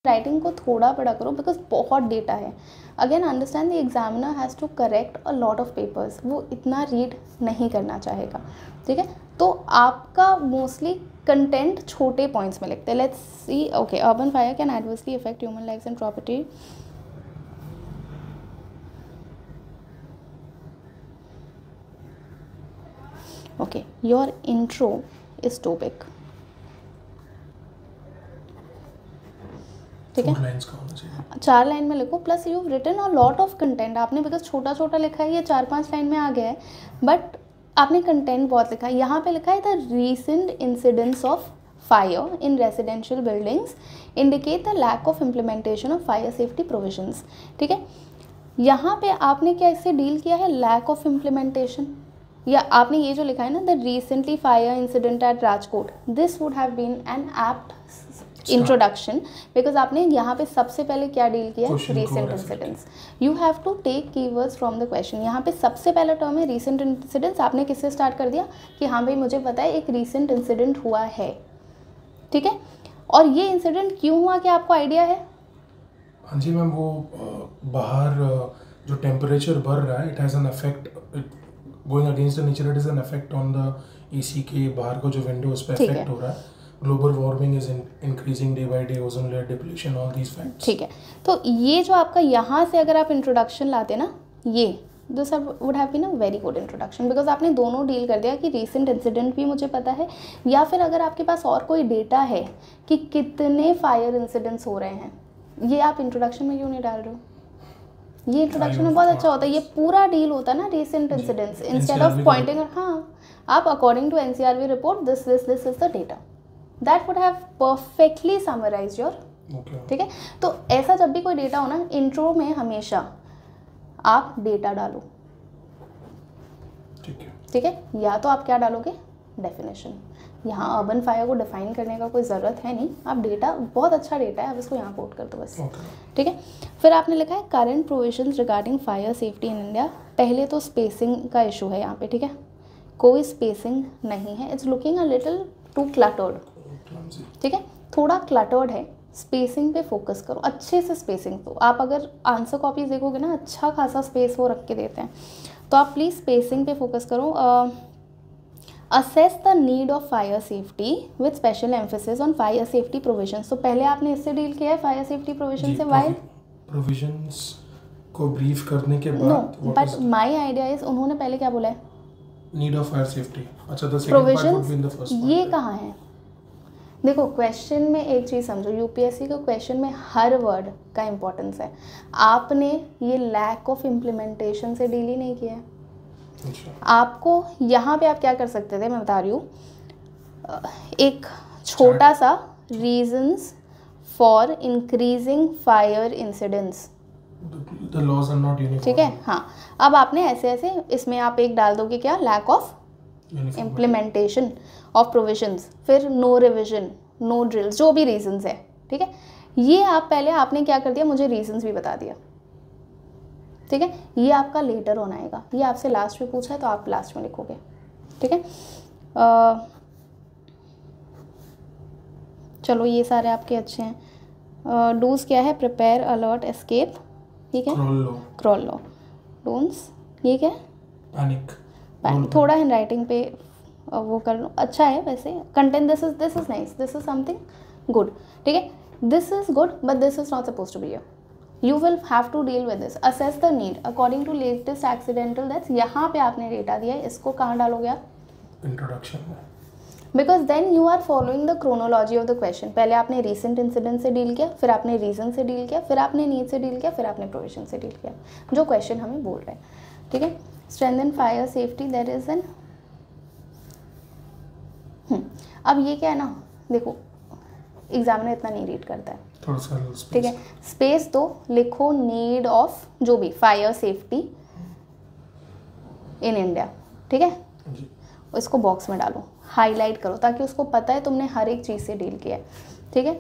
Writing को थोड़ा बड़ा करो बिकॉज बहुत डेटा है. Again understand the examiner has to correct a lot of papers, वो इतना रीड नहीं करना चाहेगा. ठीक है, तो आपका मोस्टली कंटेंट छोटे पॉइंट्स में लिखते हैं. Let's see. Okay, urban fire can adversely effect human lifes and property. Okay, your intro is too big. ठीक है, 4 लाइन में लिखो. Plus you written a lot of content. आपने बिकॉज छोटा छोटा लिखा है, ये 4-5 लाइन में आ गया है, बट आपने कंटेंट बहुत लिखा है. यहाँ पे लिखा है the recent incidents of fire in residential buildings indicate the lack of implementation of fire safety provisions. ठीक है, यहाँ पे आपने क्या इससे डील किया है, लैक ऑफ इम्प्लीमेंटेशन, या आपने ये जो लिखा है ना the recently fire incident at Rajkot, this would have been an apt introduction because आपने यहाँ पे सबसे पहले क्या डील किया, recent incidents. You have to take keywords from the question. यहाँ पे सबसे पहला टर्म है रीसेंट इंसिडेंट्स. आपने किससे स्टार्ट कर दिया कि हाँ भाई मुझे पता है एक रीसेंट इंसिडेंट हुआ है. ठीक है, और ये इंसिडेंट क्यों हुआ, क्या आपको आइडिया है? हाँ जी मैम, वो बाहर जो टेम्परेचर बढ़ रहा है, it has an effect going against the nature, it is an effect on the AC के बाहर को जो विंडो उस पर इफेक्ट हो रहा है. Global warming is increasing day by day, ozone layer depletion, all these facts. ठीक है, तो ये जो आपका यहाँ से अगर आप इंट्रोडक्शन लाते ना, ये this would have been a very good introduction because आपने दोनों डील कर दिया कि रीसेंट इंसिडेंट भी मुझे पता है, या फिर अगर आपके पास और कोई डेटा है कि कितने फायर इंसिडेंट्स हो रहे हैं, ये आप इंट्रोडक्शन में क्यों नहीं डाल रहे हो? ये इंट्रोडक्शन में बहुत अच्छा होता है, ये पूरा डील होता है ना recent incidents, instead of pointing. हाँ, आप according to NCRB report this is the data, that would have perfectly summarise your. ठीक है, तो ऐसा जब भी कोई डेटा हो ना, इंट्रो में हमेशा आप डेटा डालो. ठीक है, या तो आप क्या डालोगे, डेफिनेशन. यहाँ अर्बन फायर को डिफाइन करने का कोई ज़रूरत है नहीं, आप डेटा, बहुत अच्छा डेटा है, आप इसको यहाँ कोट कर दो बस. ठीक है, फिर आपने लिखा है current provisions regarding fire safety in India. पहले तो स्पेसिंग का इशू है यहाँ पे. ठीक है, कोई स्पेसिंग नहीं है, it's looking a little too cluttered. ठीक है, थोड़ा क्लटर्ड है, स्पेसिंग पे फोकस करो, अच्छे से स्पेसिंग. तो आप अगर आंसर कॉपीज देखोगे ना, अच्छा खासा स्पेस वो रख के देते हैं, तो आप प्लीज़ स्पेसिंग पे फोकस करो. Assess the need of fire safety with special emphasis on fire safety provisions. तो पहले आपने इससे डील किया है फायर सेफ्टी प्रोविजन से. वाई प्रोविजंस को ब्रीफ करने के बाद, no, but my idea is, उन्होंने पहले क्या बोला है, नीड ऑफ फायर सेफ्टी. अच्छा, the second part would be in the first part. ये कहाँ है? देखो, क्वेश्चन में एक चीज़ समझो, यूपीएससी के क्वेश्चन में हर वर्ड का इंपॉर्टेंस है. आपने ये लैक ऑफ इम्प्लीमेंटेशन से डील ही नहीं किया है. आपको यहाँ पे आप क्या कर सकते थे, मैं बता रही हूँ, एक छोटा सा reasons for increasing fire incidents. The laws are not uniform. ठीक है, हाँ. अब आपने ऐसे ऐसे इसमें आप एक डाल दोगे क्या, lack of implementation of provisions, फिर नो रिविजन, नो ड्रिल्स, जो भी रीजंस है. ठीक है, ये आप पहले आपने क्या कर दिया, मुझे रीजंस भी बता दिया. ठीक है, ये आपका लेटर ऑन आएगा, ये आपसे लास्ट में पूछा है तो आप लास्ट में लिखोगे. ठीक है, चलो ये सारे आपके अच्छे हैं. डूज क्या है, प्रिपेयर, अलर्ट, एस्केप. ठीक है, क्रॉल लो. डोंट्स ये क्या है, पैनिक. थोड़ा हैंड राइटिंग पे वो कर लो, अच्छा है वैसे. Content, this is nice, this is something good. ठीक है, this is good but this is not suppose to be here. You will have to deal with this. Assess the need according to latest accidental deaths. यहाँ पे आपने data दिया है, इसको कहाँ डालोगे आप, इंट्रोडक्शन में. Because then you are following the chronology of the question. पहले आपने रिसेंट इंसिडेंट से डील किया, फिर आपने रीजन से डील किया, फिर आपने नीड से डील किया, फिर आपने प्रोविजन से डील किया, जो क्वेश्चन हमें बोल रहे हैं. ठीक है, strengthen fire safety, there is an. अब ये क्या है ना, देखो एग्जामिनर इतना नहीं रीड करता है. ठीक है, स्पेस दो, लिखो नीड ऑफ जो भी फायर सेफ्टी इन इंडिया. ठीक है, इसको बॉक्स में डालो, हाईलाइट करो, ताकि उसको पता है तुमने हर एक चीज़ से डील किया है. ठीक है,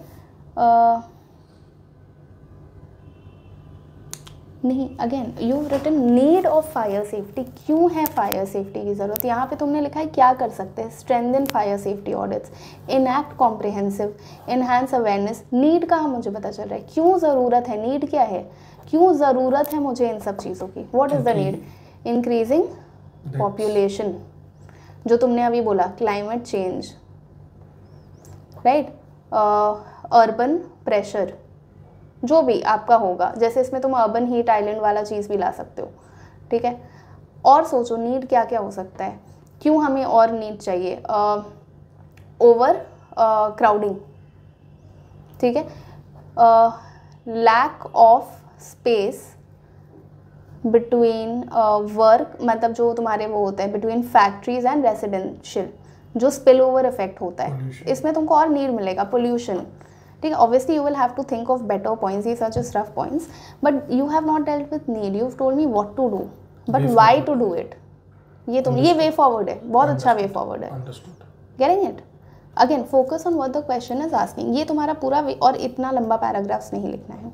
नहीं, again you written need of fire safety. क्यों है फायर सेफ्टी की ज़रूरत? यहाँ पे तुमने लिखा है क्या कर सकते हैं, strengthen fire safety audits, enact comprehensive, enhance awareness. Need कहाँ मुझे पता चल रहा है, क्यों ज़रूरत है, नीड क्या है, क्यों ज़रूरत है मुझे इन सब चीज़ों की? What is the need? Increasing population, जो तुमने अभी बोला, climate change, right, urban pressure, जो भी आपका होगा, जैसे इसमें तुम अर्बन हीट आइलैंड वाला चीज़ भी ला सकते हो, ठीक है। और सोचो नीड क्या क्या हो सकता है, क्यों हमें और नीड चाहिए, ओवर क्राउडिंग, ठीक है, lack of space between work, मतलब जो तुम्हारे वो होता है बिटवीन फैक्ट्रीज एंड रेसिडेंशियल, जो स्पिल ओवर इफेक्ट होता है, इसमें तुमको और नीड मिलेगा। पोल्यूशन, ठीक है, obviously you will have to think of better points, ये such is rough points, but you have not dealt with need, you have told me what to do, but why to do it. ये तुम, ये way forward है, बहुत अच्छा way forward है, getting it? Again focus on what the question is asking. ये तुम्हारा पूरा वे, और इतना लंबा पैराग्राफ्स नहीं लिखना है,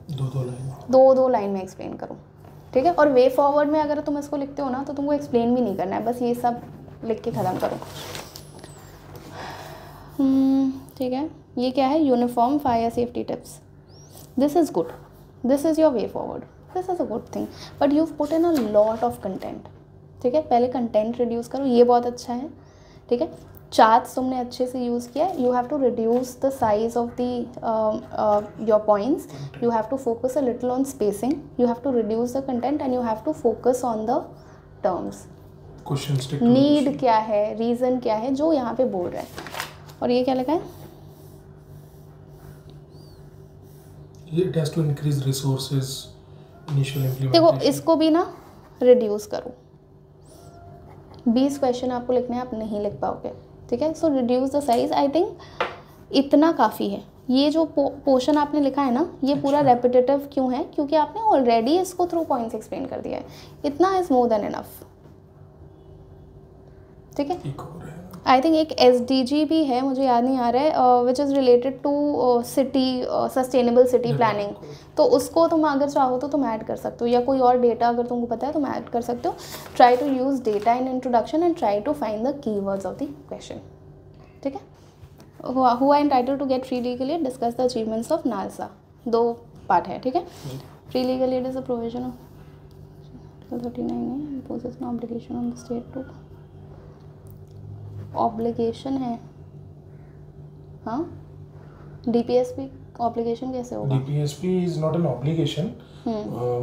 दो लाइन में एक्सप्लेन करो, ठीक है। और वे फॉरवर्ड में अगर तुम इसको लिखते हो ना, तो तुमको एक्सप्लेन भी नहीं करना है, बस ये सब लिख के ख़त्म करो, ठीक है। ये क्या है, uniform fire safety tips, this is good, this is your way forward, this is a good thing, but you put in a lot of content, ठीक है। पहले कंटेंट रिड्यूस करो, ये बहुत अच्छा है, ठीक है। चार्ट्स तुमने अच्छे से यूज़ किया, you have to reduce the size of the your points, you have to focus a little on spacing, you have to reduce the content and you have to focus on the terms, need क्या है, reason क्या है, जो यहाँ पे बोल रहा है। और ये क्या लिखा है, it has to increase resources, initial implementation। देखो इसको भी ना रिड्यूस करो, 20 क्वेश्चन आपको लिखने हैं, आप नहीं लिख पाओगे, ठीक है। So reduce the size, I think इतना काफ़ी है। ये जो पोर्शन आपने लिखा है ना, ये पूरा रेपिटेटिव क्यों है, क्योंकि आपने ऑलरेडी इसको थ्रू पॉइंट्स एक्सप्लेन कर दिया है, इतना इज मोर देन इनफ, ठीक है। आई थिंक एक SDG भी है, मुझे याद नहीं आ रहा है, which is related to city, sustainable city planning, तो उसको तुम अगर चाहो तो तुम ऐड कर सकते हो, या कोई और डेटा अगर तुमको पता है तुम ऐड कर सकते हो। Try to use data in introduction and try to find the keywords of the question, ठीक है। Who are entitled to get free legal aid, discuss the achievements of NALSA, 2 part है, ठीक है। Free legal aid is a provision of 39 है, imposes no obligation on the state to, obligation है, हाँ। DPSP obligation कैसे होगा? DPSP is not an obligation,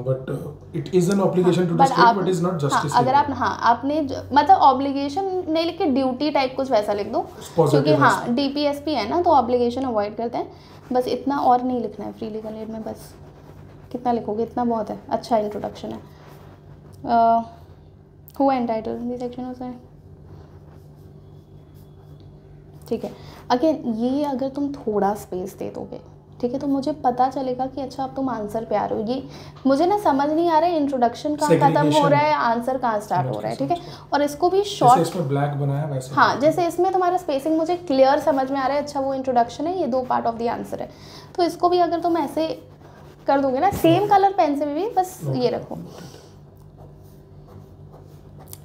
but it is an obligation to the state, but is not justice। अगर आप, हाँ, आपने मतलब ऑब्लिगेशन नहीं लिख के ड्यूटी टाइप कुछ वैसा लिख दो, क्योंकि हाँ DPSP है ना, तो ऑब्लिगेशन अवॉइड करते हैं, बस इतना और नहीं लिखना है फ्री लीगल एड में, बस कितना लिखोगे इतना बहुत है, अच्छा इंट्रोडक्शन है। हु एंटाइटल्ड, दिस सेक्शन होता है, ठीक है। अगेन ये अगर तुम थोड़ा स्पेस दे दोगे, ठीक है, तो मुझे पता चलेगा कि अच्छा अब तुम आंसर पे आ रहे हो। ये मुझे ना समझ नहीं आ रहा है इंट्रोडक्शन कहाँ खत्म हो रहा है, आंसर कहाँ स्टार्ट हो रहा है, ठीक है। और इसको भी शॉर्ट, इसमें ब्लैक बनाया वैसे, हाँ, जैसे इसमें तुम्हारा स्पेसिंग मुझे क्लियर समझ में आ रहा है, अच्छा वो इंट्रोडक्शन है, ये 2 पार्ट ऑफ द आंसर है, तो इसको भी अगर तुम ऐसे कर दोगे ना, सेम कलर पेन से भी बस ये रखो।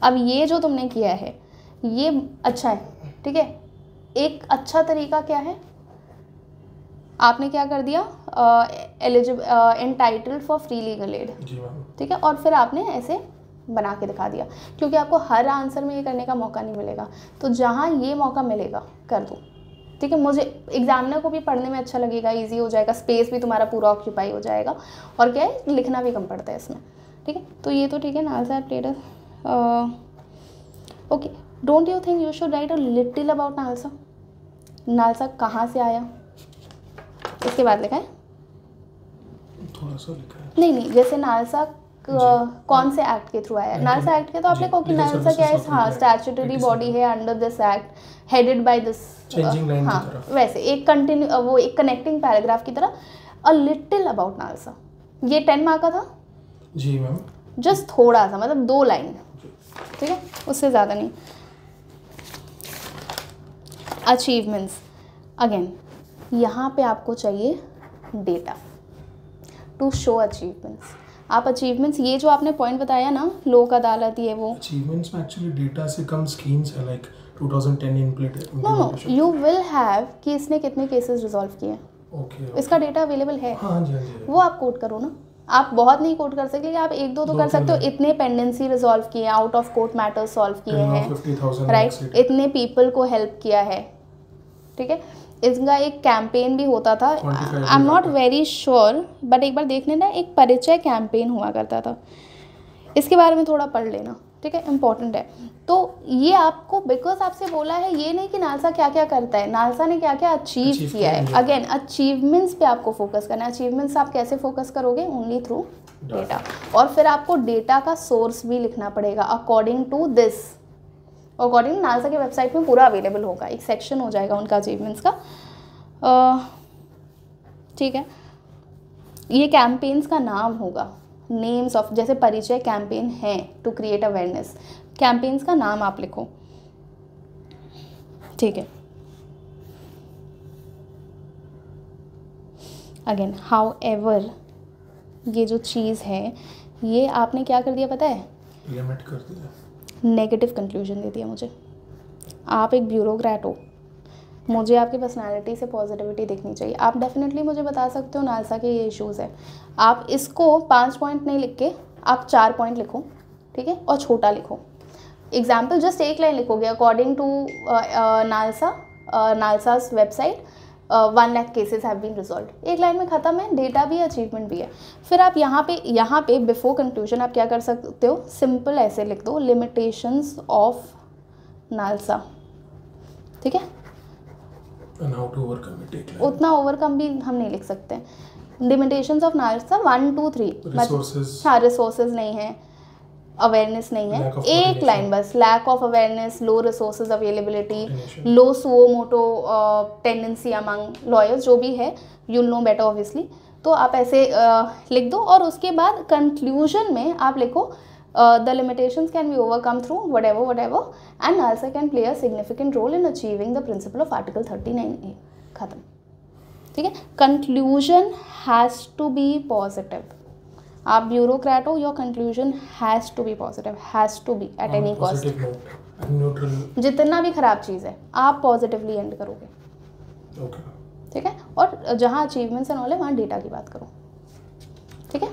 अब ये जो तुमने किया है ये अच्छा है, ठीक है। एक अच्छा तरीका क्या है, आपने क्या कर दिया, entitled for free legal add, ठीक है, और फिर आपने ऐसे बना के दिखा दिया, क्योंकि आपको हर आंसर में ये करने का मौका नहीं मिलेगा, तो जहाँ ये मौका मिलेगा कर दो, ठीक है। मुझे एग्जामिनर को भी पढ़ने में अच्छा लगेगा, इजी हो जाएगा, स्पेस भी तुम्हारा पूरा ऑक्यूपाई हो जाएगा, और क्या है, लिखना भी कम पड़ता है इसमें, ठीक है। तो ये तो ठीक है, NALSA trader, okay. Don't you think you should write a little about NALSA, NALSA कहाँ से आया, इसके बाद लिखा है, थोड़ा सा लिखा है, नहीं, जैसे नालसा कौन से एक्ट के थ्रू आया, नालसा एक्ट के, तो आपने कहो कि नालसा क्या है, हाँ, स्टैट्यूटरी बॉडी है under this act, headed by this, हाँ, वैसे एक कंटिन्यू, वो एक कनेक्टिंग पैराग्राफ की तरह, अ लिटिल अबाउट नालसा, ये 10 मार्क का था जी मैम, जस्ट थोड़ा सा, मतलब 2 लाइन, ठीक है, उससे ज़्यादा नहीं। अचीवमेंट्स, अगेन यहाँ पे आपको चाहिए डेटा टू शो अचीवमेंट्स। आप अचीवमेंट्स, ये जो आपने पॉइंट बताया ना, लोक अदालत ये वो, अचीवमेंट्स में एक्चुअली डेटा से कम स्कीम्स है, like 2010 no you will have कि इसने कितने केसेस रिजॉल्व किए हैं, ओके इसका डेटा अवेलेबल है। हाँ जी हाँ जी, वो आप कोड करो ना, आप बहुत नहीं कोड कर सकते, लेकिन आप एक दो तो कर सकते हो। इतने पेंडेंसी रिजॉल्व किए हैं, out of court matters solve किए हैं, राइट, इतने पीपल को हेल्प किया है, ठीक है। इसका एक कैंपेन भी होता था, I am not very sure, but एक बार देखने ना, एक परिचय कैंपेन हुआ करता था, इसके बारे में थोड़ा पढ़ लेना, ठीक है, इंपॉर्टेंट है। तो ये आपको, बिकॉज आपसे बोला है, ये नहीं कि नालसा क्या क्या करता है, नालसा ने क्या क्या अचीव किया है। अगेन अचीवमेंट्स पे आपको फोकस करना है। अचीवमेंट्स आप कैसे फोकस करोगे? Only through data. और फिर आपको डेटा का सोर्स भी लिखना पड़ेगा, according to this, according NALSA के वेबसाइट में पूरा अवेलेबल होगा, एक सेक्शन हो जाएगा उनका अचीवमेंट्स का, ठीक है। ये कैंपेन्स का नाम होगा, नेम्स ऑफ, जैसे परिचय कैंपेन है टू क्रिएट अवेयरनेस, कैंपेन्स का नाम आप लिखो, ठीक है। अगेन हाउ एवर, ये जो चीज़ है, ये आपने क्या कर दिया पता है? लिमिट कर दिया, नेगेटिव कंक्लूजन दे दिया मुझे। आप एक ब्यूरोक्रेट हो, मुझे आपकी पर्सनालिटी से पॉजिटिविटी दिखनी चाहिए। आप डेफिनेटली मुझे बता सकते हो नालसा के ये इश्यूज़ है, आप इसको 5 पॉइंट नहीं लिख के आप 4 पॉइंट लिखो, ठीक है, और छोटा लिखो। एग्जाम्पल जस्ट एक लाइन लिखोगे, according to NALSA's website 1 lakh cases have been resolve, एक लाइन में ख़त्म है, डेटा भी अचीवमेंट भी है। फिर आप यहाँ पे बिफोर कंक्लूजन आप क्या कर सकते हो? सिंपल ऐसे लिख दो, लिमिटेशंस ऑफ नालसा, ठीक है। उतना ओवरकम भी हम नहीं लिख सकते। लिमिटेशंस ऑफ नालसा 1 2 3, हाँ, रिसोर्सेज नहीं है, अवेयरनेस नहीं है, एक लाइन बस, lack of awareness, low resources availability, low suo motu tendency among lawyers, जो भी है, यूल नो बेटर ऑब्वियसली। तो आप ऐसे लिख दो, और उसके बाद कंक्लूजन में आप लिखो the limitations can be overcome through whatever and NALSA can play a significant role in achieving the principle of Article 39A। खत्म, ठीक है। Conclusion has to be positive. आप ब्यूरोक्रेट हो, your conclusion has to be positive, has to be at any cost. जितना भी खराब चीज़ है आप पॉजिटिवली एंड करोगे, ठीक है। और जहाँ अचीवमेंट्स एंड ऑल है, वहाँ डेटा की बात करो, ठीक है।